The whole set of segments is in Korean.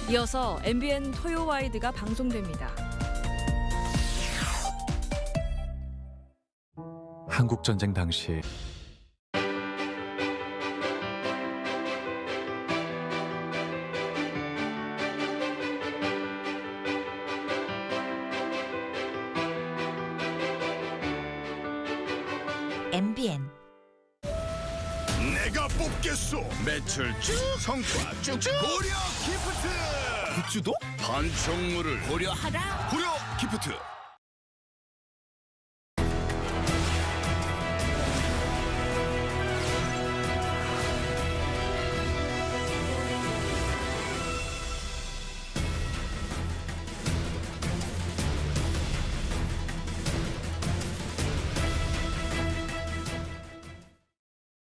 이어서 MBN 토요와이드가 방송됩니다. 한국전쟁 당시 MBN 내가 뽑겠소. 매출 쭉, 성과 쭉쭉. 고려 기프트. 굿즈도 판촉물을 고려하라. 고려 기프트.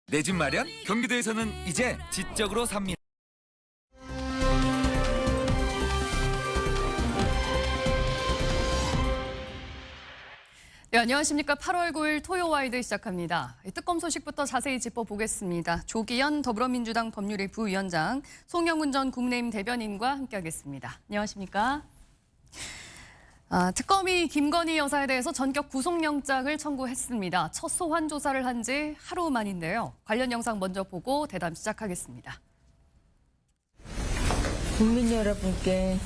내 집 마련? 경기도에서는 이제 지적으로 삽니다. 네, 안녕하십니까. 8월 9일 토요와이드 시작합니다. 특검 소식부터 자세히 짚어보겠습니다. 조기현 더불어민주당 법률위 부위원장, 송영훈 전 국민의힘 대변인과 함께하겠습니다. 안녕하십니까. 특검이 김건희 여사에 대해서 전격 구속영장을 청구했습니다. 첫 소환 조사를 한 지 하루 만인데요. 관련 영상 먼저 보고 대담 시작하겠습니다. 국민 여러분께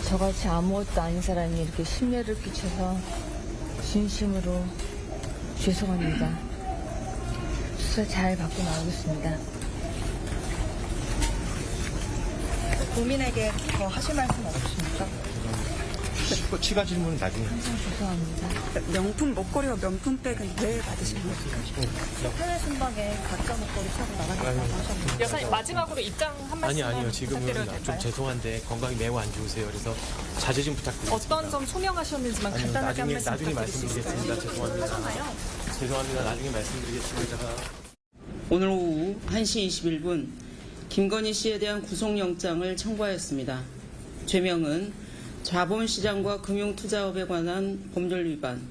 저같이 아무것도 아닌 사람이 이렇게 심려를 끼쳐서 진심으로 죄송합니다. 수사 잘 받고 나오겠습니다. 국민에게 더 하실 말씀 없으십니까? 추가 질문은 나중에. 항상 죄송합니다. 명품 목걸이와 명품백은 왜 받으신 겁니까? 해외 순방에 가짜 목걸이 차고 나가셨다고 하셨는데. 여사님 마지막으로 입장 한 말씀 아니요. 지금은 부탁드려도 좀 죄송한데 건강이 매우 안 좋으세요. 그래서 자제 좀 부탁드리겠습니다. 어떤 점 소명하셨는지만 아니요, 간단하게 한 말씀 나중에 부탁드릴 수 말씀드리겠습니다. 있을까요? 죄송합니다. 죄송합니다. 나중에 말씀드리겠습니다. 오늘 오후 1시 21분 김건희 씨에 대한 구속영장을 청구하였습니다. 죄명은 자본시장과 금융투자업에 관한 법률 위반,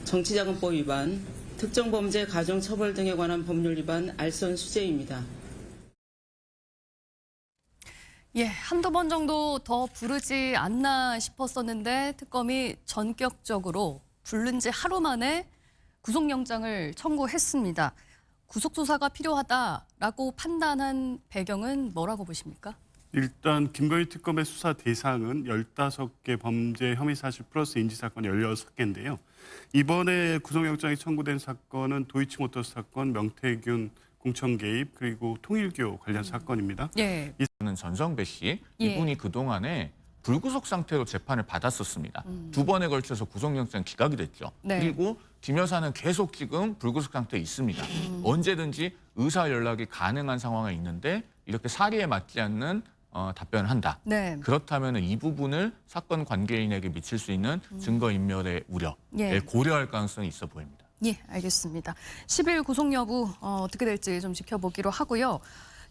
정치자금법 위반, 특정범죄 가중처벌 등에 관한 법률 위반 알선 수재입니다. 예, 한두 번 정도 더 부르지 않나 싶었었는데 특검이 전격적으로 부른 지 하루 만에 구속영장을 청구했습니다. 구속조사가 필요하다라고 판단한 배경은 뭐라고 보십니까? 일단 김건희 특검의 수사 대상은 15개 범죄 혐의 사실 플러스 인지사건 16개인데요. 이번에 구속영장이 청구된 사건은 도이치모터스 사건, 명태균 공천 개입, 그리고 통일교 관련 사건입니다. 예. 는 전성배 씨, 예. 이분이 그동안에 불구속 상태로 재판을 받았었습니다. 두 번에 걸쳐서 구속영장 기각이 됐죠. 네. 그리고 김 여사는 계속 지금 불구속 상태에 있습니다. 언제든지 의사 연락이 가능한 상황에 있는데 이렇게 사리에 맞지 않는 답변을 한다. 네. 그렇다면 이 부분을 사건 관계인에게 미칠 수 있는 증거인멸의 우려를 고려할 가능성이 있어 보입니다. 예, 알겠습니다. 10일 구속 여부 어떻게 될지 좀 지켜보기로 하고요.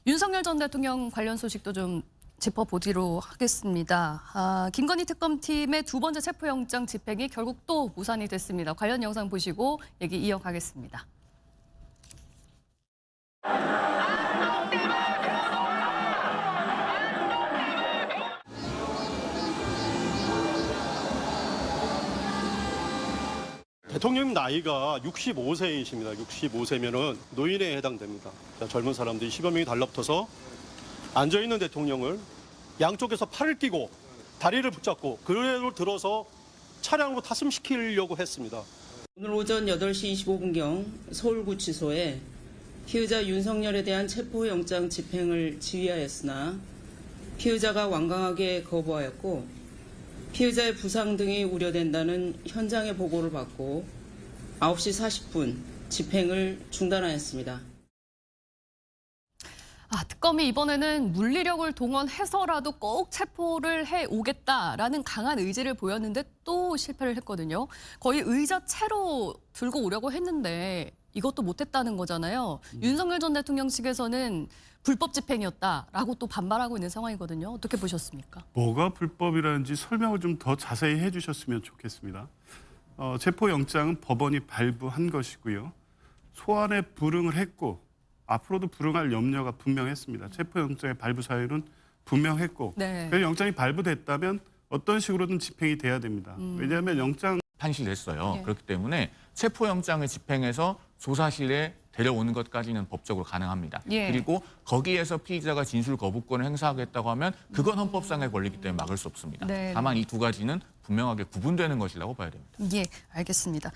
윤석열 전 대통령 관련 소식도 좀 짚어보기로 하겠습니다. 김건희 특검팀의 두 번째 체포영장 집행이 결국 또 무산이 됐습니다. 관련 영상 보시고 얘기 이어가겠습니다. 대통령 나이가 65세이십니다. 65세면은 노인에 해당됩니다. 젊은 사람들이 10여 명이 달라붙어서 앉아있는 대통령을 양쪽에서 팔을 끼고 다리를 붙잡고 그대로 들어서 차량으로 탑승시키려고 했습니다. 오늘 오전 8시 25분경 서울구치소에 피의자 윤석열에 대한 체포영장 집행을 지휘하였으나 피의자가 완강하게 거부하였고 피의자의 부상 등이 우려된다는 현장의 보고를 받고 9시 40분 집행을 중단하였습니다. 특검이 이번에는 물리력을 동원해서라도 꼭 체포를 해오겠다라는 강한 의지를 보였는데 또 실패를 했거든요. 거의 의자 채로 들고 오려고 했는데 이것도 못했다는 거잖아요. 윤석열 전 대통령 측에서는 불법 집행이었다라고 또 반발하고 있는 상황이거든요. 어떻게 보셨습니까? 뭐가 불법이라는지 설명을 좀 더 자세히 해주셨으면 좋겠습니다. 체포영장은 법원이 발부한 것이고요. 소환에 불응을 했고 앞으로도 불응할 염려가 분명했습니다. 체포영장의 발부 사유는 분명했고 네. 그 영장이 발부됐다면 어떤 식으로든 집행이 돼야 됩니다. 왜냐하면 영장 판시됐어요. 예. 그렇기 때문에 체포영장을 집행해서 조사실에 데려오는 것까지는 법적으로 가능합니다. 예. 그리고 거기에서 피의자가 진술 거부권을 행사하겠다고 하면 그건 헌법상의 권리이기 때문에 막을 수 없습니다. 네. 다만 이 두 가지는 분명하게 구분되는 것이라고 봐야 됩니다. 예, 알겠습니다.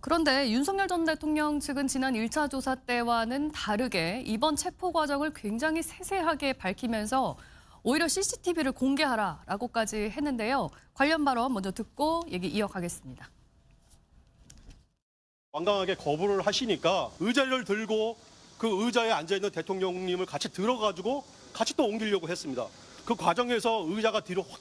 그런데 윤석열 전 대통령 측은 지난 1차 조사 때와는 다르게 이번 체포 과정을 굉장히 세세하게 밝히면서 오히려 CCTV를 공개하라라고까지 했는데요. 관련 발언 먼저 듣고 얘기 이어가겠습니다. 완강하게 거부를 하시니까 의자를 들고 그 의자에 앉아있는 대통령님을 같이 들어가지고 같이 또 옮기려고 했습니다. 그 과정에서 의자가 뒤로 확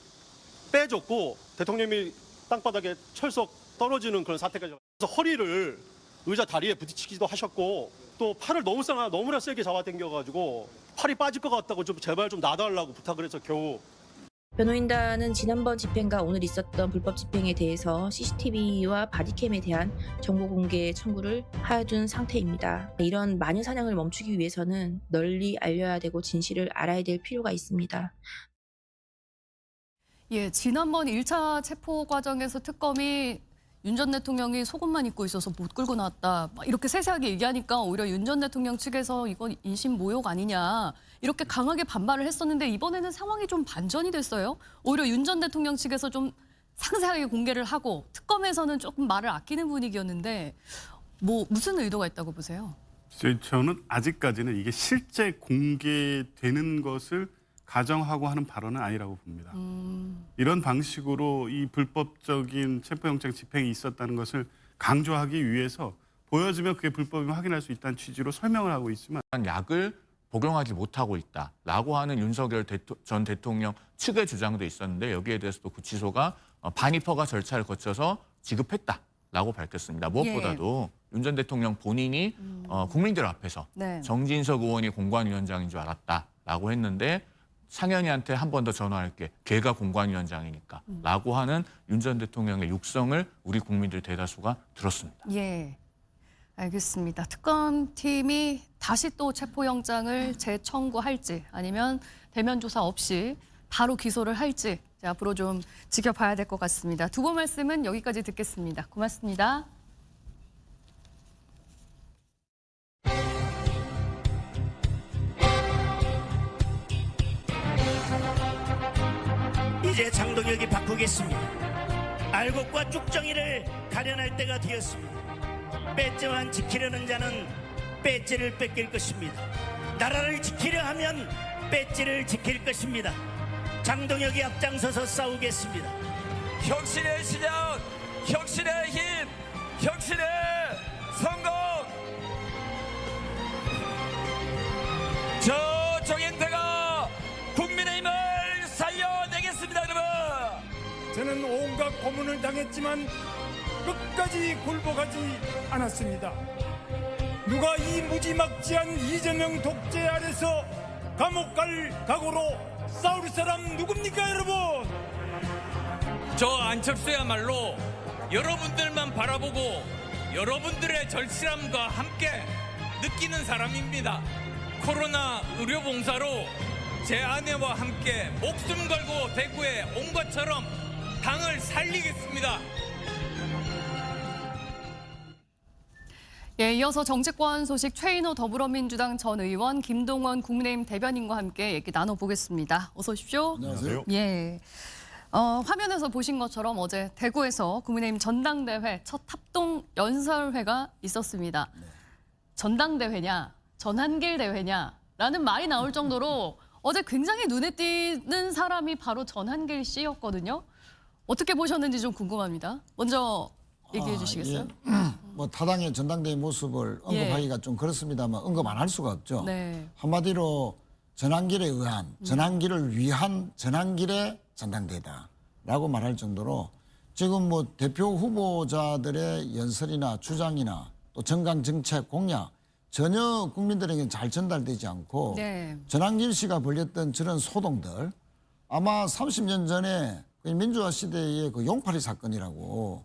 빼졌고 대통령이 땅바닥에 철썩 떨어지는 그런 사태까지. 그래서 허리를 의자 다리에 부딪히기도 하셨고 또 팔을 너무나 세게 잡아당겨가지고 팔이 빠질 것 같다고 좀 제발 좀 놔달라고 부탁을 해서 겨우. 변호인단은 지난번 집행과 오늘 있었던 불법 집행에 대해서 CCTV와 바디캠에 대한 정보 공개 청구를 해둔 상태입니다. 이런 마녀 사냥을 멈추기 위해서는 널리 알려야 되고 진실을 알아야 될 필요가 있습니다. 예, 지난번 1차 체포 과정에서 특검이 윤 전 대통령이 속옷만 입고 있어서 못 끌고 나왔다. 막 이렇게 세세하게 얘기하니까 오히려 윤 전 대통령 측에서 이건 인신 모욕 아니냐. 이렇게 강하게 반발을 했었는데 이번에는 상황이 좀 반전이 됐어요. 오히려 윤 전 대통령 측에서 좀 상세하게 공개를 하고 특검에서는 조금 말을 아끼는 분위기였는데 무슨 의도가 있다고 보세요? 저는 아직까지는 이게 실제 공개되는 것을 가정하고 하는 발언은 아니라고 봅니다. 이런 방식으로 이 불법적인 체포영장 집행이 있었다는 것을 강조하기 위해서 보여주면 그게 불법임을 확인할 수 있다는 취지로 설명을 하고 있지만 약을 복용하지 못하고 있다라고 하는 윤석열 전 대통령 측의 주장도 있었는데 여기에 대해서도 구치소가 반입허가 절차를 거쳐서 지급했다라고 밝혔습니다. 무엇보다도 윤 전 대통령 본인이 국민들 앞에서 네. 정진석 의원이 공관위원장인 줄 알았다라고 했는데 상현이한테 한 번 더 전화할게. 걔가 공관위원장이니까. 라고 하는 윤 전 대통령의 육성을 우리 국민들 대다수가 들었습니다. 예, 알겠습니다. 특검팀이 다시 또 체포영장을 재청구할지 아니면 대면 조사 없이 바로 기소를 할지 앞으로 좀 지켜봐야 될 것 같습니다. 두 분 말씀은 여기까지 듣겠습니다. 고맙습니다. 이제 장동혁이 바꾸겠습니다. 알곡과 쭉정이를 가려낼 때가 되었습니다. 배째만 지키려는 자는 배째를 뺏길 것입니다. 나라를 지키려 하면 배째를 지킬 것입니다. 장동혁이 앞장서서 싸우겠습니다. 혁신의 시작, 혁신의 힘, 혁신의 성공. 저 정인태가 국민의힘을 살려내겠습니다, 여러분. 저는 온갖 고문을 당했지만 끝까지 굴복하지 않았습니다. 누가 이 무지막지한 이재명 독재 아래서 감옥 갈 각오로 싸울 사람 누굽니까, 여러분? 저 안철수야말로 여러분들만 바라보고 여러분들의 절실함과 함께 느끼는 사람입니다. 코로나 의료봉사로 제 아내와 함께 목숨 걸고 대구에 온 것처럼 당을 살리겠습니다. 예, 이어서 정치권 소식 최인호 더불어민주당 전 의원, 김동원 국민의힘 대변인과 함께 얘기 나눠보겠습니다. 어서 오십시오. 안녕하세요. 예. 화면에서 보신 것처럼 어제 대구에서 국민의힘 전당대회 첫 합동 연설회가 있었습니다. 네. 전당대회냐, 전한길 대회냐라는 말이 나올 정도로 어제 굉장히 눈에 띄는 사람이 바로 전한길 씨였거든요. 어떻게 보셨는지 좀 궁금합니다. 먼저 얘기해 주시겠어요? 뭐 타당의 전당대회 모습을 언급하기가 좀 그렇습니다만 언급 안 할 수가 없죠. 네. 한마디로 전한길에 의한, 전한길을 위한 전한길의 전당대회다라고 말할 정도로 지금 뭐 대표 후보자들의 연설이나 주장이나 또 정강 정책 공약 전혀 국민들에게 잘 전달되지 않고 네. 전한길 씨가 벌였던 저런 소동들 아마 30년 전에 민주화 시대의 그 용팔이 사건이라고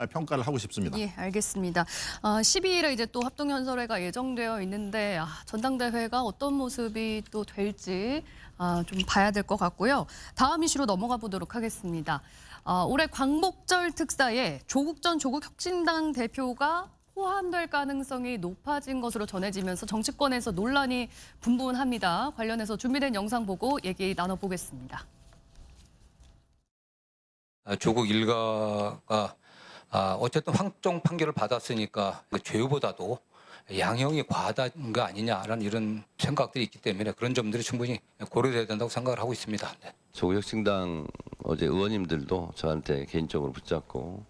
평가를 하고 싶습니다. 예, 알겠습니다. 12일에 이제 또 합동연설회가 예정되어 있는데 전당대회가 어떤 모습이 또 될지 좀 봐야 될 것 같고요. 다음 이슈로 넘어가 보도록 하겠습니다. 올해 광복절 특사에 조국 전 조국혁신당 대표가 포함될 가능성이 높아진 것으로 전해지면서 정치권에서 논란이 분분합니다. 관련해서 준비된 영상 보고 얘기 나눠보겠습니다. 조국 일가가 어쨌든 확정 판결을 받았으니까 죄보다도 양형이 과다한 거 아니냐라는 이런 생각들이 있기 때문에 그런 점들이 충분히 고려돼야 된다고 생각을 하고 있습니다. 네. 조국혁신당 어제 의원님들도 저한테 개인적으로 붙잡고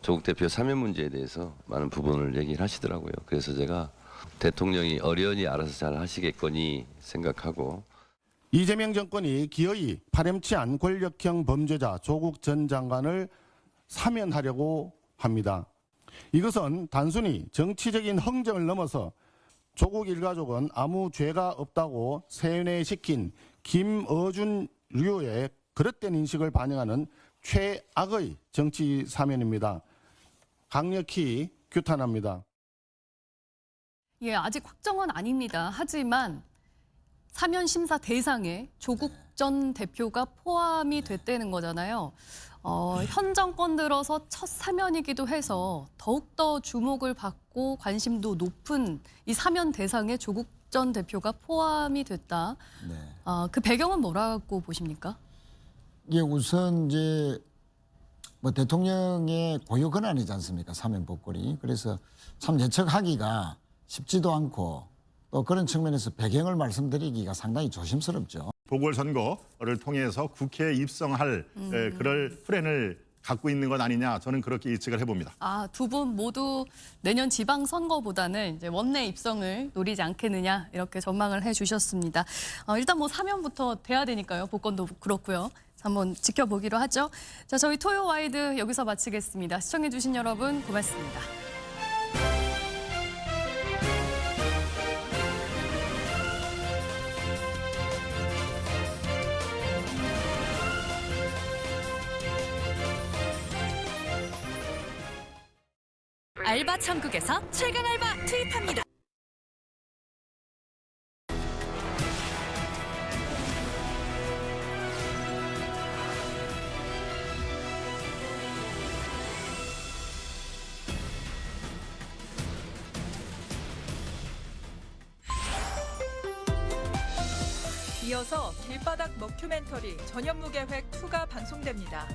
조국 대표 사면 문제에 대해서 많은 부분을 얘기를 하시더라고요. 그래서 제가 대통령이 어련히 알아서 잘 하시겠거니 생각하고 이재명 정권이 기어이 파렴치한 권력형 범죄자 조국 전 장관을 사면하려고 합니다. 이것은 단순히 정치적인 흥정을 넘어서 조국 일가족은 아무 죄가 없다고 세뇌시킨 김어준류의 그릇된 인식을 반영하는 최악의 정치 사면입니다. 강력히 규탄합니다. 예, 아직 확정은 아닙니다. 하지만 사면 심사 대상에 조국 전 대표가 포함이 됐다는 거잖아요. 현 정권 들어서 첫 사면이기도 해서 더욱더 주목을 받고 관심도 높은 이 사면 대상에 조국 전 대표가 포함이 됐다. 네. 그 배경은 뭐라고 보십니까? 이게 우선 이제 뭐 대통령의 고유 권한이지 않습니까? 사면 복권이. 그래서 참 예측하기가 쉽지도 않고 또 그런 측면에서 배경을 말씀드리기가 상당히 조심스럽죠. 보궐선거를 통해서 국회에 입성할 그럴 플랜을 갖고 있는 것 아니냐, 저는 그렇게 예측을 해봅니다. 두 분 모두 내년 지방선거보다는 이제 원내 입성을 노리지 않겠느냐 이렇게 전망을 해주셨습니다. 일단 뭐 사면부터 돼야 되니까요. 복권도 그렇고요. 한번 지켜보기로 하죠. 자, 저희 토요 와이드 여기서 마치겠습니다. 시청해주신 여러분 고맙습니다. 알바 천국에서 최강 알바 투입합니다. 이어서 길바닥 머큐멘터리 전현무계획 2가 방송됩니다.